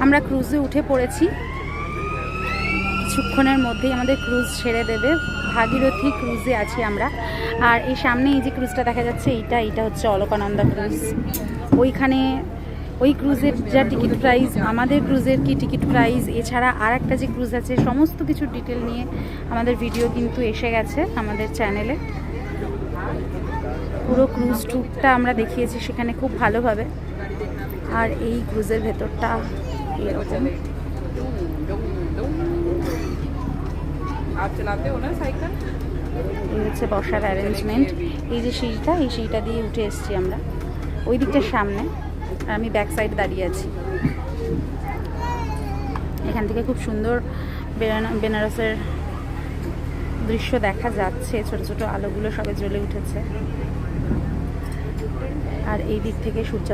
আমরা ক্রুজে উঠে পড়েছি, কিছুক্ষণের মধ্যেই আমাদের ক্রুজ ছেড়ে দেবে। ভাগীরথী ক্রুজে আছি আমরা। আর এই সামনে এই যে ক্রুজটা দেখা যাচ্ছে, এইটা হচ্ছে অলকানন্দা ক্রুজ। ওইখানে ওই ক্রুজের যা টিকিট প্রাইস, আমাদের ক্রুজের কি টিকিট প্রাইস, এছাড়া আর একটা যে ক্রুজ আছে, সমস্ত কিছু ডিটেল নিয়ে আমাদের ভিডিও কিন্তু এসে গেছে আমাদের চ্যানেলে। পুরো ক্রুজ ট্যুরটা আমরা দেখিয়েছি সেখানে খুব ভালোভাবে। আর এই ক্রুজের ভেতরটা এরকম। এই হচ্ছে বসার অ্যারেঞ্জমেন্ট। এই যে সিঁড়িটা, এই সিঁড়িটা দিয়ে উঠে এসেছি আমরা ওই দিকটার সামনে, আর আমি ব্যাক সাইড দাঁড়িয়ে আছি। এখান থেকে খুব সুন্দর বেনারসের দৃশ্য দেখা যাচ্ছে। ছোট ছোট আলোগুলো সবে জ্বলে উঠেছে, আর এই দিক থেকে সূর্য